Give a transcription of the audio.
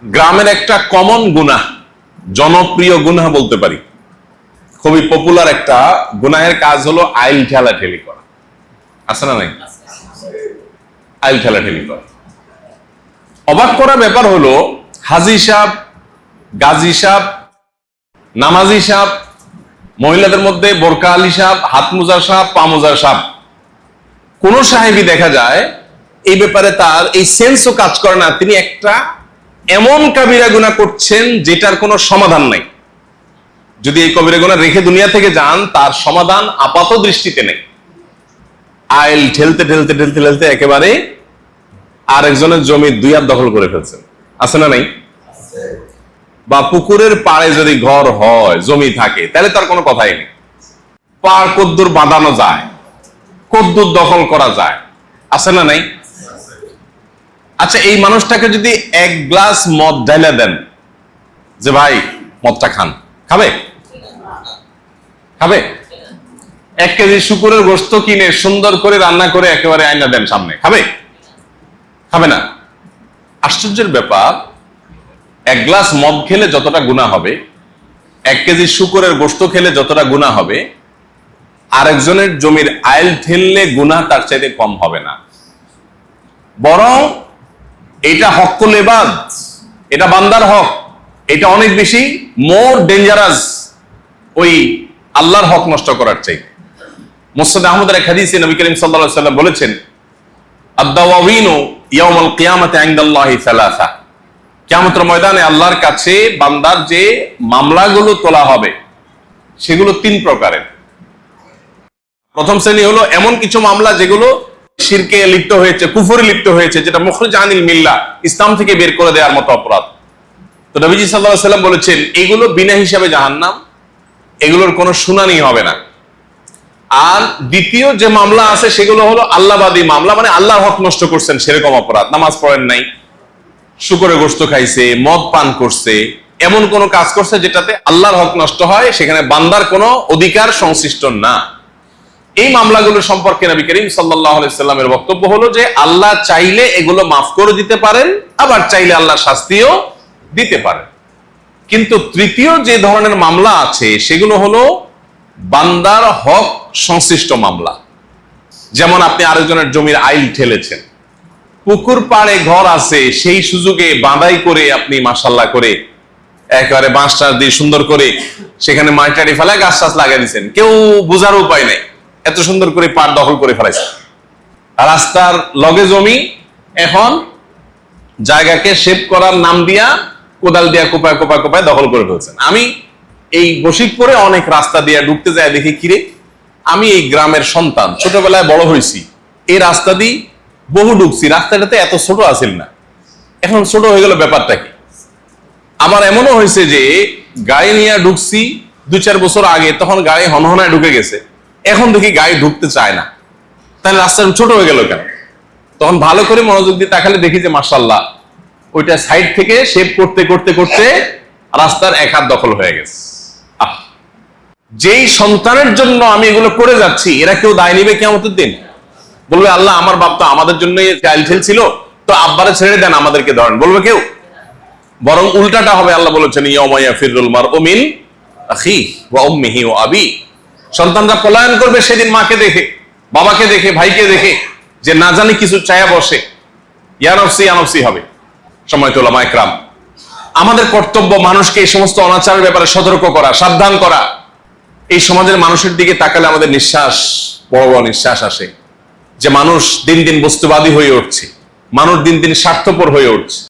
গ্রামের একটা কমন গুনাহ, জনপ্রিয় গুনাহ বলতে পারি, খুবই পপুলার একটা গুনাহের কাজ হলো আইল ঠেলাঠেলি করা। আছে না নাই? আইল ঠেলাঠেলি করা। অবাক করা ব্যাপার হলো, হাজি সাহেব, গাজী সাহেব, নামাজি সাহেব, মহিলাদের মধ্যে বোরকা আলী সাহেব, হাত মোজা সাহেব, পা মোজা সাহেব, কোন সাহেবই দেখা যায় এই ব্যাপারে তার এই সেন্সও কাজ করে না। তিনি একটা এমন কাবিরা গুনাহ করছেন যেটার কোনো সমাধান নাই। যদি এই কবিরা গুনাহ রেখে দুনিয়া থেকে যান, তার সমাধান আপাত দৃষ্টিতে নেই। আইল ঠেলতে ঠেলতে ঠেলতে ঠেলতে একেবারে আরেকজনের জমি দুই হাত দখল করে ফেলছেন। আছে না নাই? বা পুকুরের পাড়ে যদি ঘর হয়, জমি থাকে, তাহলে তার কোনো কথাই নেই। পাড় কদ্দুর বাঁধানো যায়, কদ্দুর দখল করা যায়। আছে না নাই? আচ্ছা, এই মানুষটাকে যদি এক গ্লাস মদ ঢেলে দেন, যে ভাই মদটা খান, খাবে? খাবে? 1 কেজি শুকুরের গোশত কিনে সুন্দর করে রান্না করে একেবারে আয়না দেন সামনে, খাবে? খাবে না। আশ্চর্যের ব্যাপার, 1 গ্লাস মদ খেলে যতটা গুনাহ হবে, 1 কেজি শুকুরের গোশত খেলে যতটা গুনাহ হবে, আরেকজনের জমির আইল ঠেললে গুনাহ তার চাইতে কম হবে না। বরং এটা হকুল ইবাদ, এটা বান্দার হক, এটা অনেক বেশি মোর ডেঞ্জারাস ওই আল্লাহর হক নষ্ট করার চাই। মুসনাদ আহমদের এক হাদিসে নবী করিম সাল্লাল্লাহু আলাইহি ওয়াসাল্লাম বলেছেন, আদ-দাওয়াবিনু ইয়াউমাল কিয়ামাতি ইনদাল্লাহি সালাসা, কিয়ামতের ময়দানে আল্লাহর কাছে বান্দার যে মামলাগুলো তোলা হবে সেগুলো 3 প্রকারের। প্রথম শ্রেণী হলো এমন কিছু মামলা যেগুলো শিরকে লিপ্ত হয়েছে, কুফরে লিপ্ত হয়েছে, যেটা মুখরিজ আনিল মিল্লাহ, ইসলাম থেকে বের করে দেওয়ার মতো অপরাধ। তো নবীজি সাল্লাল্লাহু আলাইহি ওয়াসাল্লাম বলেছেন, এগুলো বিনা হিসাবে জাহান্নাম, এগুলোর কোনো শুনানি হবে না। আর দ্বিতীয় যে মামলা আছে সেগুলো হলো আল্লাহবাদী মামলা, মানে আল্লাহর হক নষ্ট করছেন সেরকম অপরাধ। নামাজ পড়েন নাই, শুকরের গোশত খাইছে, মদ পান করছে, এমন কোন কাজ করছে যেটাতে আল্লাহর হক নষ্ট হয়, সেখানে বান্দার কোনো অধিকার সংশ্লিষ্ট না। এই মামলাগুলো সম্পর্কে নবী করিম সাল্লাল্লাহু আলাইহি সাল্লামের বক্তব্য হলো যে আল্লাহ চাইলে এগুলো মাফ করে দিতে পারেন, আবার চাইলে আল্লাহ শাস্তিও দিতে পারেন। কিন্তু তৃতীয় যে ধরনের মামলা আছে সেগুলো হলো বান্দার হক সংশ্লিষ্ট মামলা। যেমন আপনি আরেকজনের জমির আইল ঠেলেছেন, পুকুর পাড়ে ঘর আছে, সেই সুযোগে বাঁধাই করে আপনি মাশাআল্লাহ করে একেবারে বাঁশ টাস দিয়ে সুন্দর করে সেখানে মাটি ফেলায় গাছ টাছ লাগিয়ে দিচ্ছেন, কেউ বোঝার উপায় নাই, এত সুন্দর করে পাড় দখল করে ফেলাইছে। রাস্তার লগে জমি, এখন জায়গাকে শেপ করার নাম দিয়া কোদাল দিয়া কোপায় কোপায় কোপায় দখল করে ফেলছেন। আমি এই বশিকপুরে অনেক রাস্তা দিয়ে ঢুকতে যায়, দেখি কিরে, আমি এই গ্রামের সন্তান, ছোটবেলায় বড় হয়েছি, এই রাস্তা দিয়ে বহু ঢুকছি, রাস্তাটাতে এত ছোট আছিল না, এখন ছোট হয়ে গেল, ব্যাপারটা কি? আবার এমনও হয়েছে যে গাড়ি নিয়ে ঢুকছি 2-4 বছর আগে, তখন গাড়ি হনহনায় ঢুকে গেছে, এখন দেখি গাড়ি ঢুকতে চায় না, তাহলে রাস্তাটা ছোট হয়ে গেল কেন? তখন ভালো করে মনোযোগ দিয়ে তাকালে দেখি যে মাশাআল্লাহ ওইটা সাইড থেকে শেপ করতে করতে করতে রাস্তার 1 হাত দখল হয়ে গেছে। যেই সন্তানের জন্য আমি এগুলো করে যাচ্ছি, এরা কেউ দায় নিবে কিয়ামতের দিন? বলবে আল্লাহ আমার বাপ তো আমাদের জন্যই চাইল ঠেলছিল, তো আব্বারে ছেড়ে দেন, আমাদেরকে ধরেন, বলবে কেউ? বরং উল্টাটা হবে। আল্লাহ বলেছেন, ইয়াউমা ইয়াফিরুল মারউ মিন আখিহি ওয়া উম্মিহি ওয়া আবি, সন্তানরা পলায়ন করবে সেদিন মাকে দেখে, বাবাকে দেখে, ভাইকে দেখে, যে না জানি কিছু চায়া বসে, ইয়া নফসি ইয়া নফসি হবে। সম্মানিত উলামা ইকরাম, আমাদের কর্তব্য মানুষকে এই সমস্ত অনাচারের ব্যাপারে সতর্ক করা, সাবধান করা। এই সমাজের মানুষের দিকে তাকালে আমাদের নিঃশ্বাস, বড় বড় নিঃশ্বাস আসে, যে মানুষ দিন দিন বস্তুবাদী হয়ে উঠছে, মানুষ দিন দিন স্বার্থপর হয়ে উঠছে।